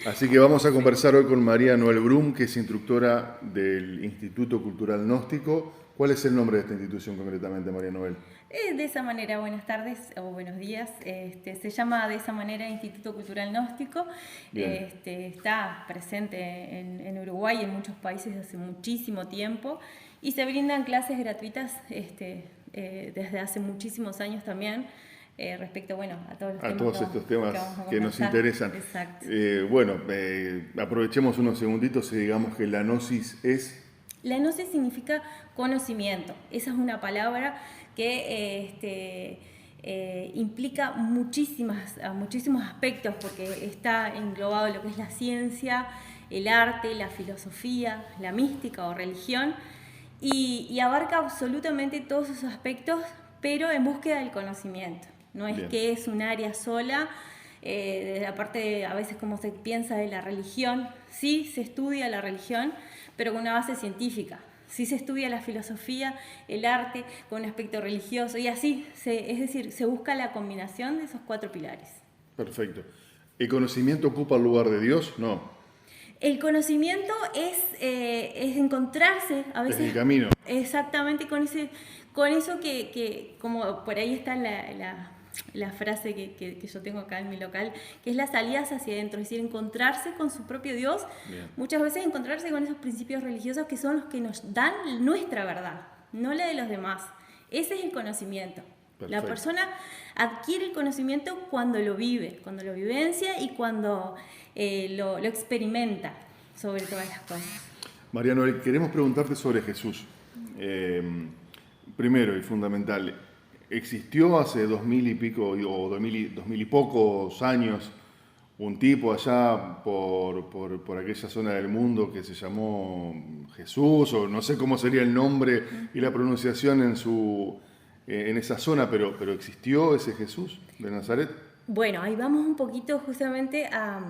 Así que vamos a conversar hoy con María Noel Brum, que es instructora del Instituto Cultural Gnóstico. ¿Cuál es el nombre de esta institución concretamente, María Noel? De esa manera, buenas tardes o buenos días. Se llama de esa manera Instituto Cultural Gnóstico. Bien. Está presente en Uruguay y en muchos países desde hace muchísimo tiempo y se brindan clases gratuitas desde hace muchísimos años también. Respecto, bueno, a todos los A temas todos estos temas que nos conversar. interesan. Exacto. Aprovechemos unos segunditos y digamos que la gnosis es... La gnosis significa conocimiento. Esa es una palabra que implica muchísimos aspectos porque está englobado en lo que es la ciencia, el arte, la filosofía, la mística o religión y abarca absolutamente todos esos aspectos, pero en búsqueda del conocimiento. No es Bien. que es un área sola. Aparte, a veces como se piensa de la religión, sí se estudia la religión, pero con una base científica. Sí se estudia la filosofía, el arte, con un aspecto religioso, y así, es decir, se busca la combinación de esos 4 pilares. Perfecto. ¿El conocimiento ocupa el lugar de Dios? No. El conocimiento es encontrarse a veces... Es el camino. Exactamente, con eso que como por ahí está la frase que yo tengo acá en mi local, que es las salidas hacia adentro, es decir, encontrarse con su propio Dios. Bien. Muchas veces encontrarse con esos principios religiosos que son los que nos dan nuestra verdad, no la de los demás. Ese es el conocimiento. Perfecto. La persona adquiere el conocimiento cuando lo vive, cuando lo vivencia y cuando lo experimenta sobre todas las cosas. María Noel, queremos preguntarte sobre Jesús. Primero y fundamental, ¿existió hace 2000 y pico o 2000 y pocos años un tipo allá por aquella zona del mundo que se llamó Jesús, o no sé cómo sería el nombre y la pronunciación en esa zona, pero existió ese Jesús de Nazaret? Bueno, ahí vamos un poquito justamente a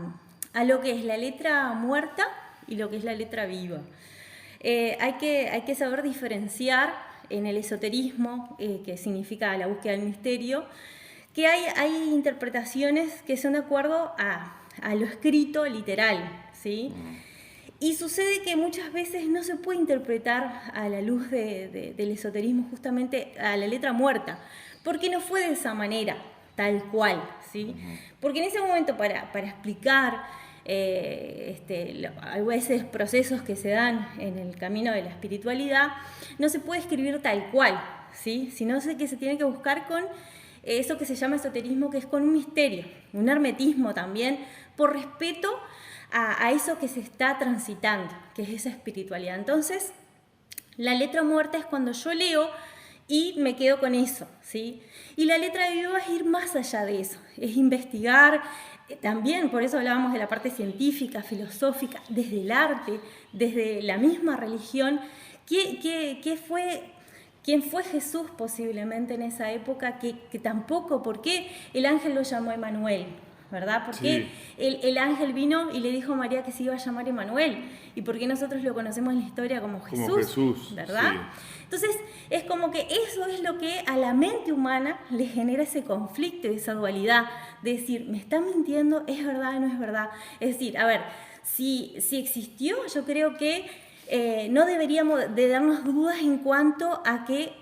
lo que es la letra muerta y lo que es la letra viva. Hay que saber diferenciar en el esoterismo, que significa la búsqueda del misterio, que hay interpretaciones que son de acuerdo a lo escrito literal, ¿sí? Y sucede que muchas veces no se puede interpretar a la luz del esoterismo justamente a la letra muerta, porque no fue de esa manera, tal cual, ¿sí? Porque en ese momento para explicar a veces procesos que se dan en el camino de la espiritualidad, no se puede escribir tal cual, ¿sí? Sino que se tiene que buscar con eso que se llama esoterismo, que es con un misterio, un hermetismo también, por respeto a eso que se está transitando, que es esa espiritualidad. Entonces, la letra muerta es cuando yo leo y me quedo con eso, ¿sí? Y la letra viva es ir más allá de eso, es investigar, también por eso hablábamos de la parte científica, filosófica, desde el arte, desde la misma religión. ¿Quién fue Jesús posiblemente en esa época? Que tampoco, ¿por qué el ángel lo llamó Emanuel? ¿Verdad? Porque Sí. el ángel vino y le dijo a María que se iba a llamar Emanuel. ¿Y por qué nosotros lo conocemos en la historia como Jesús? Como Jesús, ¿verdad? sí. Entonces, es como que eso es lo que a la mente humana le genera ese conflicto, esa dualidad, de decir, ¿me está mintiendo? ¿Es verdad o no es verdad? Es decir, a ver, si existió, yo creo que no deberíamos de darnos dudas en cuanto a que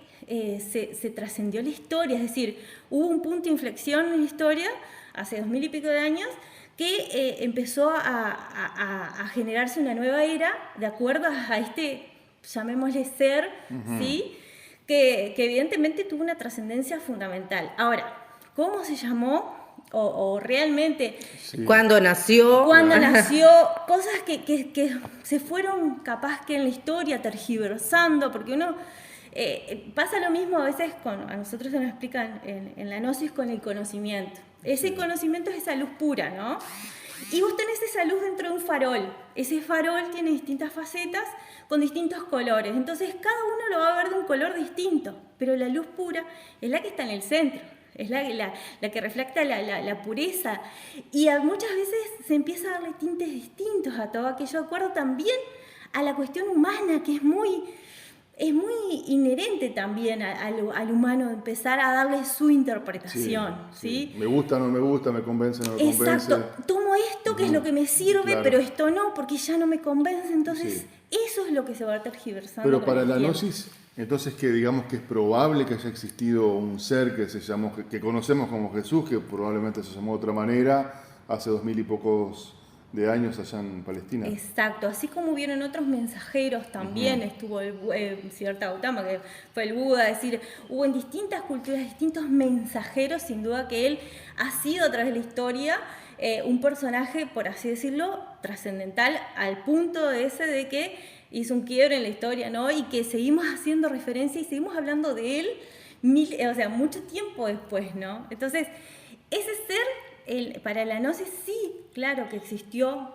se trascendió la historia, es decir, hubo un punto de inflexión en la historia hace 2000 y pico de años que empezó a generarse una nueva era de acuerdo a este, llamémosle ser, ¿sí? Que evidentemente tuvo una trascendencia fundamental. Ahora, ¿cómo se llamó? O realmente... Sí. ¿Cuándo nació? Cosas que se fueron capaz que en la historia tergiversando, porque uno... pasa lo mismo a veces a nosotros se nos explica en la gnosis con el conocimiento. Ese conocimiento es esa luz pura, ¿no? Y vos tenés esa luz dentro de un farol. Ese farol tiene distintas facetas con distintos colores. Entonces cada uno lo va a ver de un color distinto, pero la luz pura es la que está en el centro. Es la que refleja la pureza. Y muchas veces se empieza a darle tintes distintos a todo aquello, de acuerdo también a la cuestión humana, que es muy... es muy inherente también al humano empezar a darle su interpretación, ¿sí? Me gusta, no me gusta, me convence, no me convence. Exacto, tomo esto que es lo que me sirve, Claro. pero esto no, porque ya no me convence, entonces Sí. eso es lo que se va tergiversando. Pero con para el la tiempo. gnosis, entonces que digamos que es probable que haya existido un ser que se llamó, que conocemos como Jesús, que probablemente se llamó de otra manera, hace 2000 y pocos de años allá en Palestina. Exacto, así como hubieron otros mensajeros también, estuvo el Siddhartha Gautama, que fue el Buda, es decir, hubo en distintas culturas distintos mensajeros, sin duda que él ha sido a través de la historia un personaje, por así decirlo, trascendental al punto ese de que hizo un quiebre en la historia, ¿no? Y que seguimos haciendo referencia y seguimos hablando de él mucho tiempo después, ¿no? Entonces, ese ser, para la gnosis sí, claro que existió,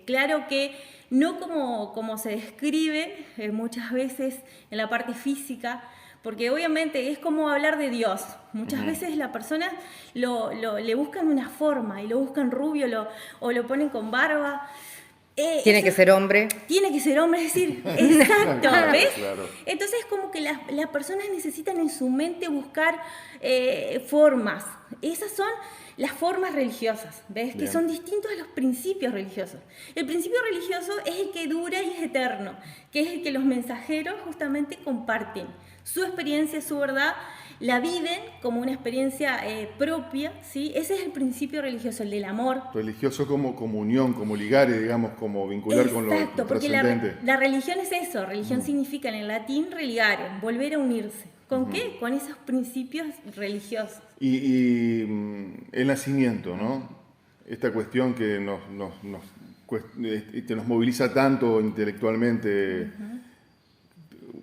claro que no como se describe muchas veces en la parte física, porque obviamente es como hablar de Dios. Muchas veces la persona le buscan una forma y lo buscan rubio o lo ponen con barba. Tiene que ser hombre. Tiene que ser hombre, es decir, exacto, ¿ves? Claro. Entonces como que las personas necesitan en su mente buscar formas. Esas son las formas religiosas, ¿ves? Que son distintos a los principios religiosos. El principio religioso es el que dura y es eterno, que es el que los mensajeros justamente comparten. Su experiencia, su verdad, la viven como una experiencia propia, ¿sí? Ese es el principio religioso, el del amor. Religioso como comunión, como ligar, digamos, como vincular con lo Porque trascendente. la religión es eso, religión significa en el latín religare, volver a unirse. ¿Con qué? Con esos principios religiosos. Y el nacimiento, ¿no? Esta cuestión que nos moviliza tanto intelectualmente,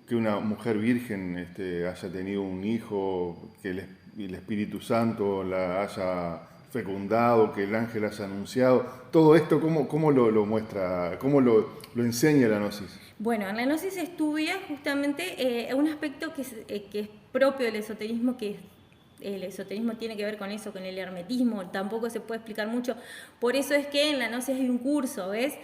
que una mujer virgen haya tenido un hijo, que el Espíritu Santo la haya fecundado, que el ángel haya anunciado. Todo esto, ¿cómo lo muestra? ¿Cómo lo enseña la gnosis? Bueno, en la gnosis se estudia justamente un aspecto que es propio del esoterismo, el esoterismo tiene que ver con eso, con el hermetismo, tampoco se puede explicar mucho. Por eso es que en la gnosis hay un curso, ¿ves?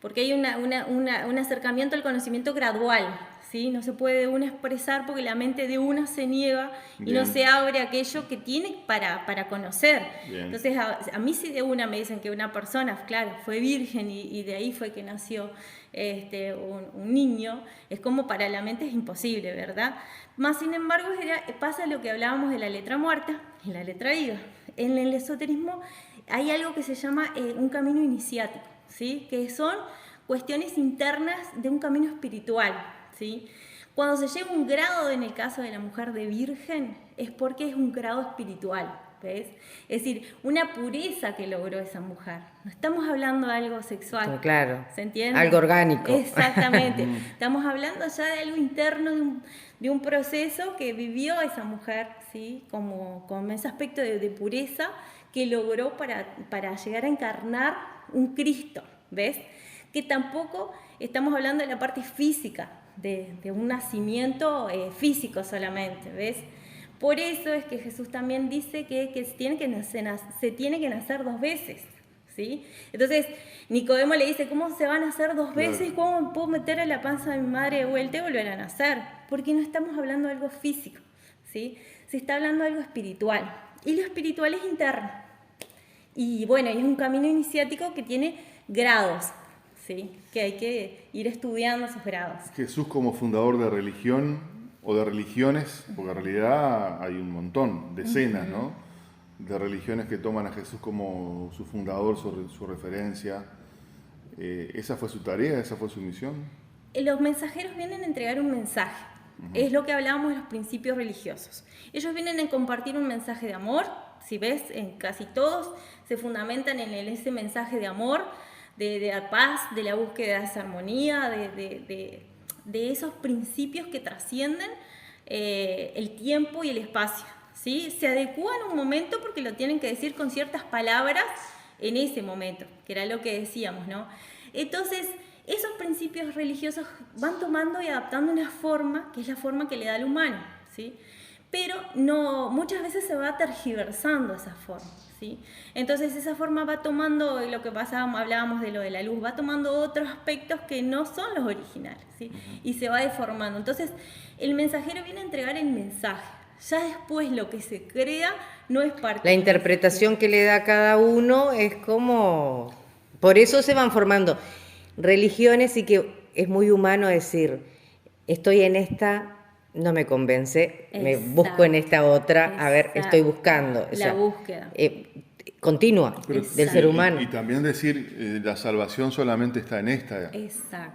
Porque hay un acercamiento al conocimiento gradual, ¿sí? No se puede de una expresar porque la mente de una se niega y no se abre aquello que tiene para conocer. Bien. Entonces, a mí si de una me dicen que una persona, claro, fue virgen y de ahí fue que nació un niño, es como para la mente es imposible, ¿verdad? Más sin embargo, pasa lo que hablábamos de la letra muerta y la letra viva. En el esoterismo hay algo que se llama un camino iniciático, ¿sí? Que son cuestiones internas de un camino espiritual, ¿sí? Cuando se llega a un grado, en el caso de la mujer de virgen, es porque es un grado espiritual, ¿ves? Es decir, una pureza que logró esa mujer. No estamos hablando de algo sexual. Claro. ¿Se entiende? Algo orgánico. Exactamente. Estamos hablando ya de algo interno, de un proceso que vivió esa mujer, ¿sí? Como ese aspecto de pureza que logró para llegar a encarnar un Cristo, ¿ves? Que tampoco estamos hablando de la parte física, de un nacimiento físico solamente, ¿ves? Por eso es que Jesús también dice que se tiene que nacer dos veces, ¿sí? Entonces, Nicodemo le dice, ¿cómo se van a nacer dos veces? ¿Cómo me puedo meter a la panza de mi madre de vuelta y volver a nacer? Porque no estamos hablando de algo físico, ¿sí? Se está hablando de algo espiritual. Y lo espiritual es interno. Y bueno, es un camino iniciático que tiene grados, ¿sí? Que hay que ir estudiando esos grados. Jesús como fundador de religión o de religiones, porque en realidad hay un montón, decenas, ¿no? De religiones que toman a Jesús como su fundador, su referencia. ¿Esa fue su tarea? ¿Esa fue su misión? Los mensajeros vienen a entregar un mensaje. Es lo que hablábamos de los principios religiosos. Ellos vienen a compartir un mensaje de amor. Si ves, en casi todos se fundamentan en ese mensaje de amor, de la paz, de la búsqueda de esa armonía, de esos principios que trascienden el tiempo y el espacio, ¿sí? Se adecúan un momento porque lo tienen que decir con ciertas palabras en ese momento, que era lo que decíamos, ¿no? Entonces, esos principios religiosos van tomando y adaptando una forma, que es la forma que le da al humano, ¿sí? pero no, muchas veces se va tergiversando esa forma, ¿sí? Entonces esa forma va tomando, lo que hablábamos de lo de la luz, va tomando otros aspectos que no son los originales, ¿sí? Y se va deformando. Entonces el mensajero viene a entregar el mensaje. Ya después lo que se crea no es parte. La interpretación que le da a cada uno es como... Por eso se van formando religiones y que es muy humano decir, estoy en esta, no me convence, me busco en esta otra, a ver, estoy buscando. La búsqueda. Continua del ser humano. Y también decir, la salvación solamente está en esta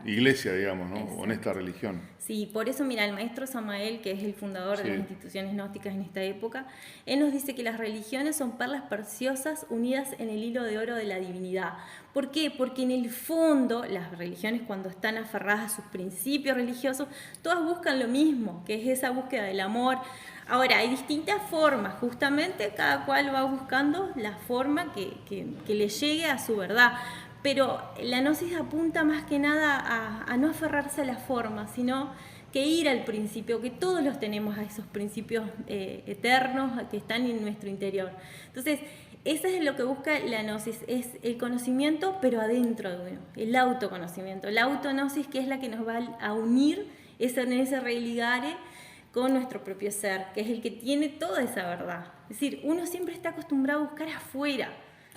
iglesia, digamos, ¿no? O en esta religión. Sí, por eso, mira, el maestro Samael, que es el fundador de las instituciones gnósticas en esta época, él nos dice que las religiones son perlas preciosas unidas en el hilo de oro de la divinidad. ¿Por qué? Porque en el fondo, las religiones, cuando están aferradas a sus principios religiosos, todas buscan lo mismo, que es esa búsqueda del amor. Ahora, hay distintas formas, justamente cada cual va buscando la forma que le llegue a su verdad. Pero la gnosis apunta más que nada a no aferrarse a la forma, sino que ir al principio, que todos los tenemos a esos principios eternos que están en nuestro interior. Entonces, eso es lo que busca la gnosis, es el conocimiento, pero adentro de uno, el autoconocimiento. La autognosis, que es la que nos va a unir en ese religare con nuestro propio ser, que es el que tiene toda esa verdad. Es decir, uno siempre está acostumbrado a buscar afuera.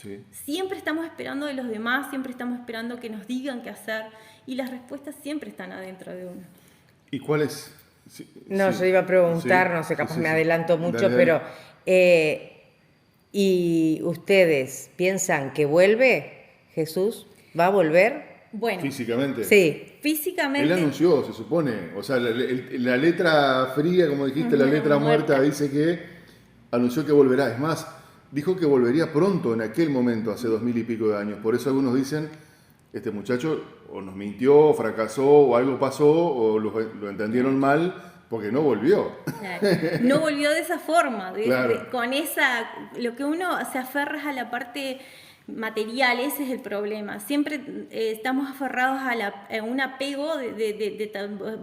Sí. Siempre estamos esperando de los demás, siempre estamos esperando que nos digan qué hacer, y las respuestas siempre están adentro de uno. ¿Y cuál es? Yo iba a preguntar, no sé, capaz me adelanto mucho, pero ¿y ustedes piensan que vuelve Jesús? ¿Va a volver? Bueno, físicamente. Sí. Físicamente. Él anunció, se supone. O sea, la letra fría, como dijiste, la letra muerta, dice que anunció que volverá. Es más, dijo que volvería pronto en aquel momento, hace 2000 y pico de años. Por eso algunos dicen, este muchacho o nos mintió, o fracasó, o algo pasó, o lo entendieron mal, porque no volvió. Claro. No volvió de esa forma, Claro. Con esa, lo que uno se aferra es a la parte material, ese es el problema. Siempre estamos aferrados a un apego de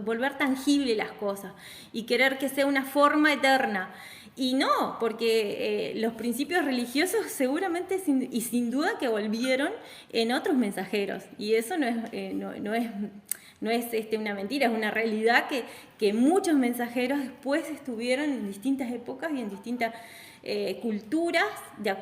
volver tangible las cosas y querer que sea una forma eterna. Y no, porque los principios religiosos seguramente y sin duda que volvieron en otros mensajeros. Y eso no es una mentira, es una realidad que muchos mensajeros después estuvieron en distintas épocas y en distintas culturas,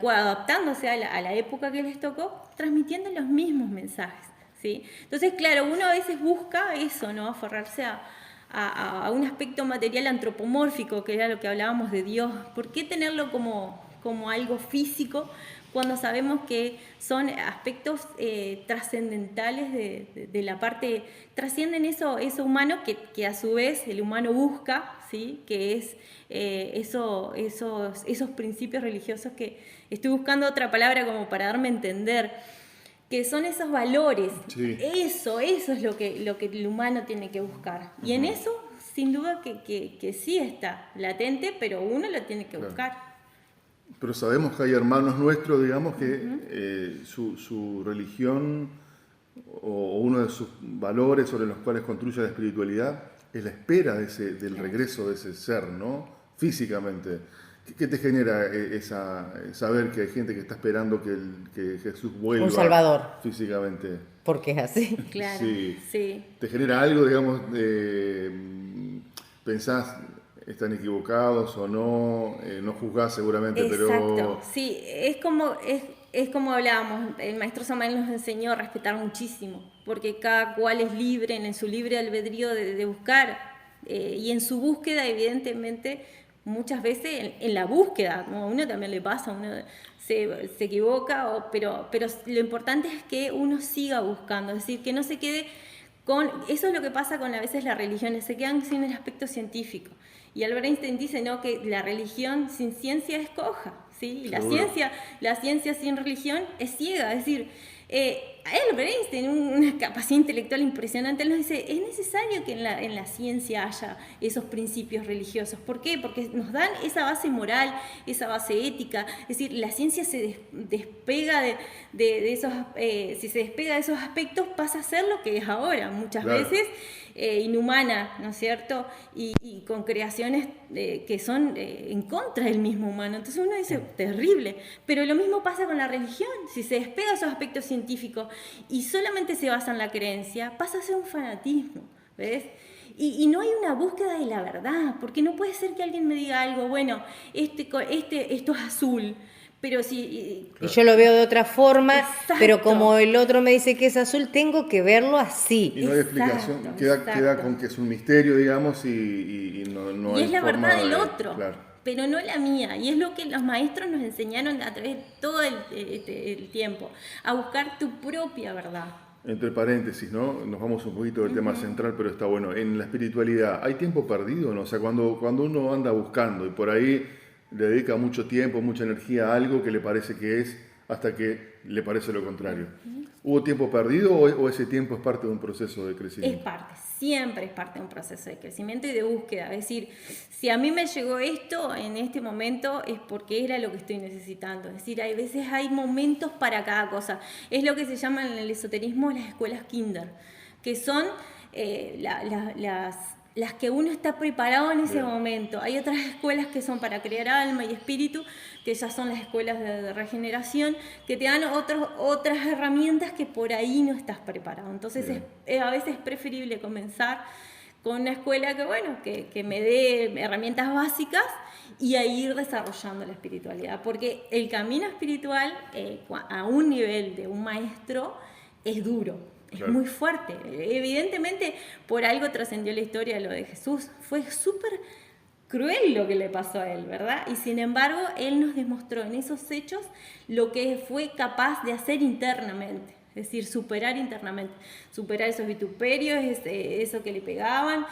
adaptándose a la época que les tocó, transmitiendo los mismos mensajes, ¿sí? Entonces, claro, uno a veces busca eso, ¿no? Aferrarse a un aspecto material antropomórfico, que era lo que hablábamos de Dios. ¿Por qué tenerlo como algo físico cuando sabemos que son aspectos trascendentales de la parte, trascienden eso humano que a su vez el humano busca, ¿sí? Que es esos principios religiosos que estoy buscando otra palabra como para darme a entender, que son esos valores. Sí. Eso es lo que el humano tiene que buscar. Y en eso, sin duda que sí está latente, pero uno lo tiene que buscar. Pero sabemos que hay hermanos nuestros, digamos, que su religión o uno de sus valores sobre los cuales construye la espiritualidad es la espera del regreso de ese ser, ¿no? Físicamente. ¿Qué te genera saber que hay gente que está esperando que Jesús vuelva? Un Salvador. Físicamente. Porque es así. Claro, sí. ¿Te genera algo, digamos, pensás, están equivocados o no? No juzgás seguramente, exacto. Pero... Sí, es como hablábamos, el maestro Samael nos enseñó a respetar muchísimo, porque cada cual es libre, en su libre albedrío de buscar, y en su búsqueda, evidentemente, muchas veces en la búsqueda, como a uno también le pasa, uno se equivoca, pero lo importante es que uno siga buscando, es decir, que no se quede con... Eso es lo que pasa con a veces las religiones, se quedan sin el aspecto científico. Y Albert Einstein dice, ¿no?, que la religión sin ciencia es coja, ¿sí? Y la ciencia sin religión es ciega, es decir, Albert Einstein, una capacidad intelectual impresionante, él nos dice, es necesario que en la ciencia haya esos principios religiosos. ¿Por qué? Porque nos dan esa base moral, esa base ética. Es decir, la ciencia se despega de esos, si se despega de esos aspectos, pasa a ser lo que es ahora, muchas veces inhumana, ¿no es cierto? Y con creaciones que son en contra del mismo humano. Entonces uno dice, terrible. Pero lo mismo pasa con la religión. Si se despega de esos aspectos científicos y solamente se basa en la creencia, pasa a ser un fanatismo, ¿ves? Y no hay una búsqueda de la verdad, porque no puede ser que alguien me diga algo, bueno, esto es azul, pero si... Y yo lo veo de otra forma, Exacto. pero como el otro me dice que es azul, tengo que verlo así. Y no hay Exacto, explicación, queda con que es un misterio, digamos, y no Y hay es la forma verdad del de- otro, Claro. pero no la mía. Y es lo que los maestros nos enseñaron a través de todo el tiempo, a buscar tu propia verdad. Entre paréntesis, ¿no? Nos vamos un poquito del tema central, pero está bueno. En la espiritualidad, ¿hay tiempo perdido o no? O sea, cuando uno anda buscando y por ahí le dedica mucho tiempo, mucha energía a algo que le parece que es, hasta que le parece lo contrario. ¿Hubo tiempo perdido o ese tiempo es parte de un proceso de Es crecimiento? parte, siempre es parte de un proceso de crecimiento y de búsqueda. Es decir, si a mí me llegó esto en este momento es porque era lo que estoy necesitando. Es decir, hay veces hay momentos para cada cosa. Es lo que se llama en el esoterismo las escuelas Kinder, que son las que uno está preparado en ese Bien. momento. Hay otras escuelas que son para crear alma y espíritu, que ya son las escuelas de regeneración, que te dan otras herramientas que por ahí no estás preparado. Entonces a veces es preferible comenzar con una escuela que me dé herramientas básicas y a ir desarrollando la espiritualidad. Porque el camino espiritual a un nivel de un maestro es duro. Es Claro. muy fuerte. Evidentemente, por algo trascendió la historia de lo de Jesús. Fue súper cruel lo que le pasó a él, ¿verdad? Y sin embargo, él nos demostró en esos hechos lo que fue capaz de hacer internamente. Es decir, superar internamente. Superar esos vituperios, eso que le pegaban.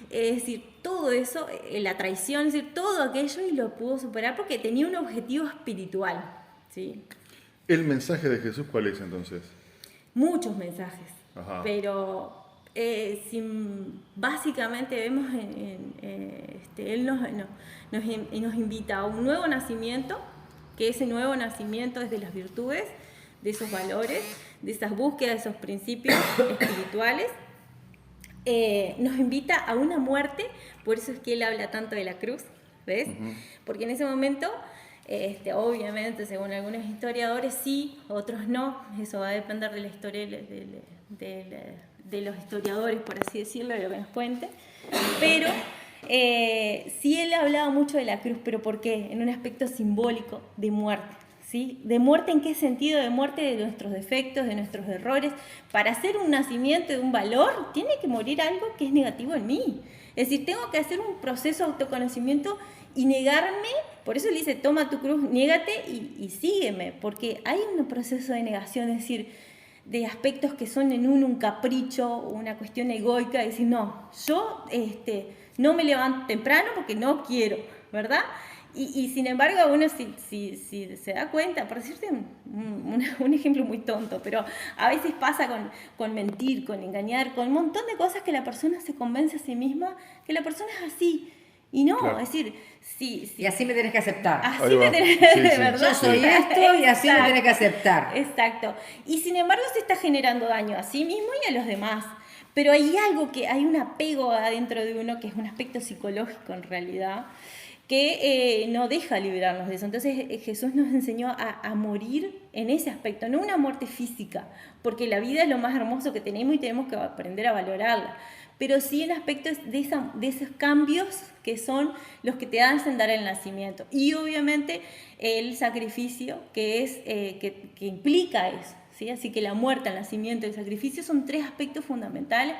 Es decir, todo eso, la traición, es decir, todo aquello y lo pudo superar porque tenía un objetivo espiritual, ¿sí? ¿El mensaje de Jesús cuál es entonces? Muchos mensajes, Ajá. pero básicamente vemos, él nos invita a un nuevo nacimiento, que ese nuevo nacimiento es de las virtudes, de esos valores, de esas búsquedas, de esos principios espirituales. Nos invita a una muerte, por eso es que él habla tanto de la cruz, ¿ves? Porque en ese momento... obviamente, según algunos historiadores sí, otros no, eso va a depender de la historia de los historiadores, por así decirlo, de lo que nos cuente, pero sí él hablaba mucho de la cruz, pero ¿por qué? En un aspecto simbólico de muerte, ¿sí? ¿De muerte en qué sentido? De muerte de nuestros defectos, de nuestros errores. Para hacer un nacimiento de un valor, tiene que morir algo que es negativo en mí. Es decir, tengo que hacer un proceso de autoconocimiento y negarme, por eso le dice, toma tu cruz, niégate y sígueme, porque hay un proceso de negación, es decir, de aspectos que son en un capricho, una cuestión egoica, de decir, no, yo no me levanto temprano porque no quiero, ¿verdad? Y sin embargo, uno si se da cuenta, por decirte un ejemplo muy tonto, pero a veces pasa con mentir, con engañar, con un montón de cosas que la persona se convence a sí misma que la persona es así. Y no, Claro. es decir, sí. Y así me tenés que aceptar. Así Ahí me va. tenés, Sí, de sí. verdad. Yo soy esto y así me Exacto. tenés que aceptar. Exacto. Y sin embargo se está generando daño a sí mismo y a los demás. Pero hay algo hay un apego adentro de uno que es un aspecto psicológico en realidad, que no deja liberarnos de eso. Entonces Jesús nos enseñó a morir en ese aspecto, no una muerte física, porque la vida es lo más hermoso que tenemos y tenemos que aprender a valorarla, pero sí en aspectos de esos cambios que son los que te hacen dar el nacimiento. Y obviamente el sacrificio que implica eso, ¿sí? Así que la muerte, el nacimiento y el sacrificio son tres aspectos fundamentales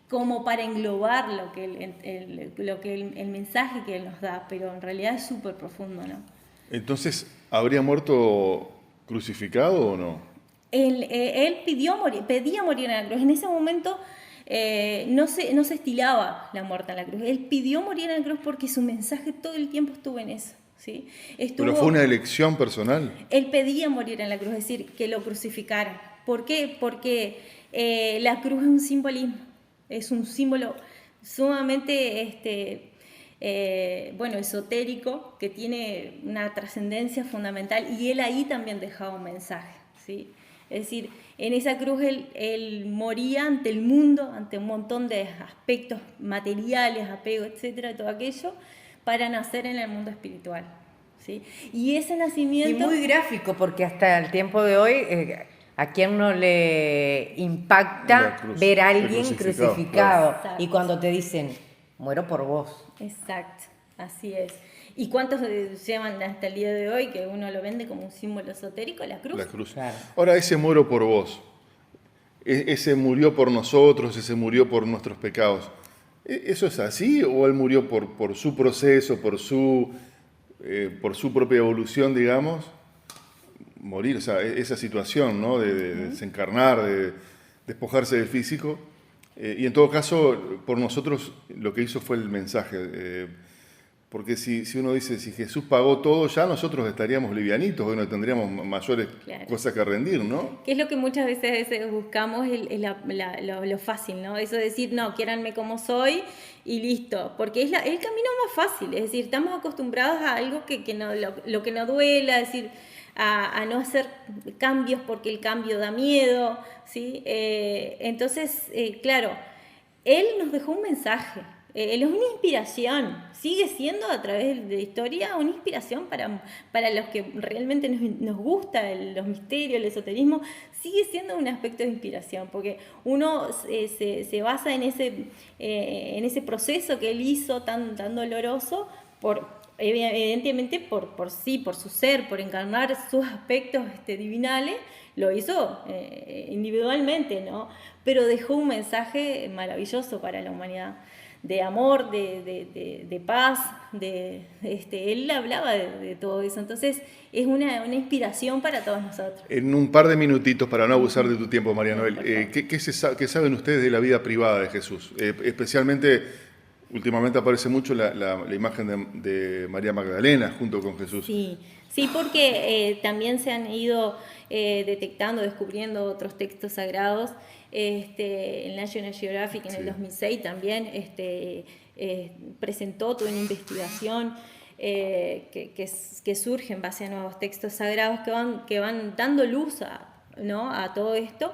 como para englobar lo que el mensaje que él nos da, pero en realidad es súper profundo, ¿no? Entonces, ¿habría muerto crucificado o no? Él pedía morir en la cruz. En ese momento no se estilaba la muerte en la cruz. Él pidió morir en la cruz porque su mensaje todo el tiempo estuvo en eso, ¿sí? ¿Pero fue una elección personal? Él pedía morir en la cruz, es decir, que lo crucificaran. ¿Por qué? Porque la cruz es un simbolismo, es un símbolo sumamente esotérico, que tiene una trascendencia fundamental, y él ahí también dejaba un mensaje, ¿sí? Es decir, en esa cruz él moría ante el mundo, ante un montón de aspectos materiales, apego, etcétera, todo aquello, para nacer en el mundo espiritual, ¿sí? Y ese nacimiento... Y muy gráfico, porque hasta el tiempo de hoy, ¿a quién no le impacta ver a alguien crucificado? Claro. Y cuando te dicen, muero por vos. Exacto, así es. ¿Y cuántos llevan hasta el día de hoy que uno lo vende como un símbolo esotérico? La cruz. La cruz. Claro. Ahora, ese muero por vos, ese murió por nosotros, ese murió por nuestros pecados. ¿Eso es así o él murió por su proceso, por su propia evolución, digamos? Morir, o sea, esa situación, ¿no? De desencarnar, de despojarse del físico. Y en todo caso, por nosotros lo que hizo fue el mensaje. Porque si uno dice, si Jesús pagó todo, ya nosotros estaríamos livianitos, hoy no tendríamos mayores cosas que rendir, ¿no? Que es lo que muchas veces buscamos, lo fácil, ¿no? Eso de decir, no, quiéranme como soy y listo. Porque es el camino más fácil. Es decir, estamos acostumbrados a algo que no, lo que no duela, es decir, a no hacer cambios porque el cambio da miedo, ¿sí? Entonces, claro, él nos dejó un mensaje. Él es una inspiración, sigue siendo a través de la historia una inspiración para los que realmente nos gusta los misterios, el esoterismo, sigue siendo un aspecto de inspiración, porque uno se basa en ese proceso que él hizo tan doloroso, evidentemente por su ser, por encarnar sus aspectos divinales, lo hizo individualmente, ¿no? Pero dejó un mensaje maravilloso para la humanidad, de amor, de paz, él hablaba de todo eso, entonces es una inspiración para todos nosotros. En un par de minutitos, para no abusar de tu tiempo, María Noel, ¿qué saben ustedes de la vida privada de Jesús? Especialmente, últimamente aparece mucho la imagen de María Magdalena junto con Jesús. Sí, porque también se han ido descubriendo otros textos sagrados. En National Geographic en el 2006 también presentó toda una investigación que surge en base a nuevos textos sagrados que van dando luz a todo esto,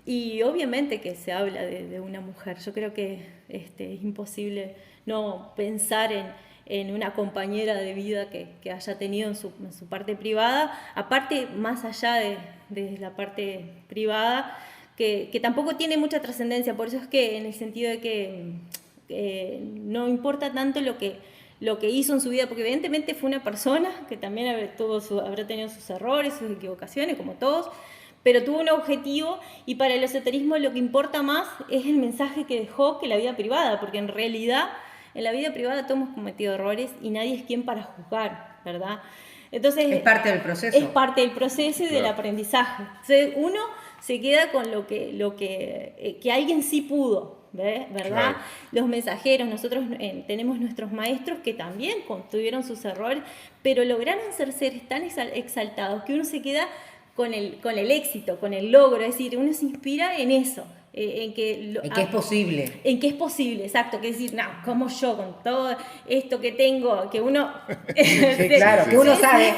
y obviamente que se habla de una mujer. Yo creo que es imposible no pensar en una compañera de vida que haya tenido en su parte privada, aparte más allá de la parte privada, que tampoco tiene mucha trascendencia. Por eso es que, en el sentido de que no importa tanto lo que hizo en su vida, porque evidentemente fue una persona que también habrá tenido sus errores, sus equivocaciones, como todos, pero tuvo un objetivo, y para el esoterismo lo que importa más es el mensaje que dejó que la vida privada, porque en realidad en la vida privada todos hemos cometido errores y nadie es quien para juzgar, ¿verdad? Entonces, es parte del proceso. Es parte del proceso y del aprendizaje. Entonces, uno se queda con lo que alguien sí pudo, ¿verdad? Claro. Los mensajeros, nosotros tenemos nuestros maestros que también tuvieron sus errores, pero lograron ser seres tan exaltados que uno se queda con el éxito, con el logro, es decir, uno se inspira en eso. En que es posible. En que es posible, exacto. Que decir, no, como yo, con todo esto que tengo, que uno... Sí, claro, que uno sabe.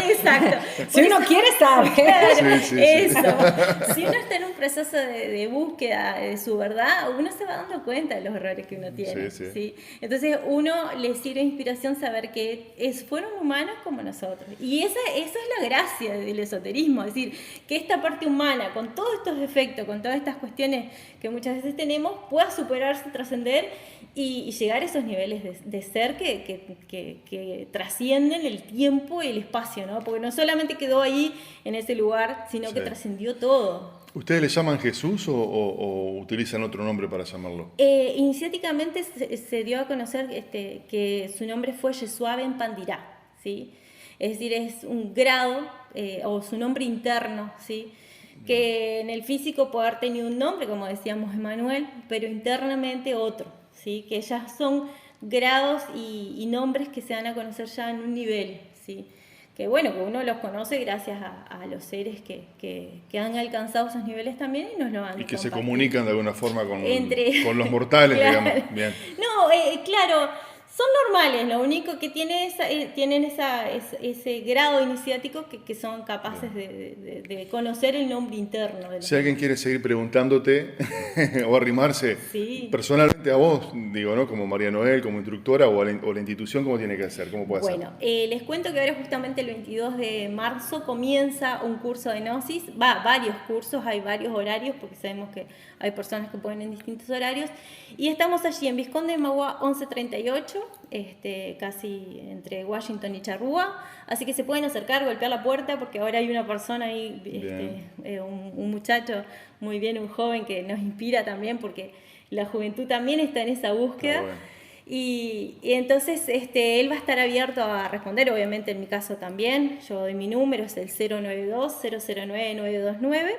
Exacto. Si uno quiere, sabe. Claro, eso. Si uno está en un proceso de búsqueda de su verdad, uno se va dando cuenta de los errores que uno tiene. ¿Sí? Entonces, uno le sirve inspiración saber que fueron humanos como nosotros. Y esa es la gracia del esoterismo, es decir, que esta parte humana, con todos estos defectos, con todas estas cuestiones que muchas veces tenemos, pueda superarse, trascender y llegar a esos niveles de ser que trascienden el tiempo y el espacio, ¿no? Porque no solamente quedó ahí en ese lugar, sino que trascendió todo. ¿Ustedes le llaman Jesús o utilizan otro nombre para llamarlo? Iniciáticamente se dio a conocer que su nombre fue Yeshua ben Pandirá, ¿sí? Es decir, es un grado o su nombre interno, ¿sí? Que en el físico puede haber tenido un nombre, como decíamos Emmanuel, pero internamente otro, ¿sí? Que ya son grados y nombres que se van a conocer ya en un nivel, ¿sí? bueno, que uno los conoce gracias a los seres que han alcanzado esos niveles también y nos lo han Y que se compartido. comunican de alguna forma con los mortales, Claro. digamos. Bien. No, claro, son normales, lo único que tienen ese grado iniciático que son capaces de conocer el nombre interno. De los Si alguien quiere seguir preguntándote o arrimarse Sí. personalmente a vos, digo, ¿no? Como María Noel, como instructora o la institución, ¿cómo tiene que hacer? ¿Cómo puede hacer? Bueno, les cuento que ahora justamente el 22 de marzo comienza un curso de Gnosis, varios cursos, hay varios horarios, porque sabemos que hay personas que pueden en distintos horarios, y estamos allí en Vizconde de Magua 1138, casi entre Washington y Charrúa, así que se pueden acercar, golpear la puerta, porque ahora hay una persona ahí, un muchacho muy bien, un joven que nos inspira también, porque la juventud también está en esa búsqueda. Ah, bueno. Y entonces él va a estar abierto a responder, obviamente en mi caso también. Yo doy mi número, es el 092-009-929,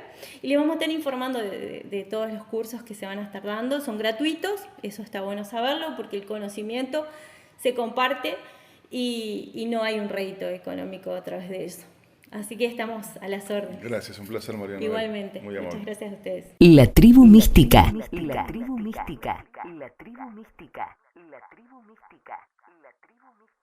y le vamos a estar informando de todos los cursos que se van a estar dando. Son gratuitos, eso está bueno saberlo, porque el conocimiento se comparte y no hay un rédito económico a través de eso. Así que estamos a las órdenes. Gracias, un placer, María Noel. Igualmente, Muy amable. muchas gracias a ustedes. La tribu mística. La tribu mística. La tribu mística. La tribu mística. La tribu mística.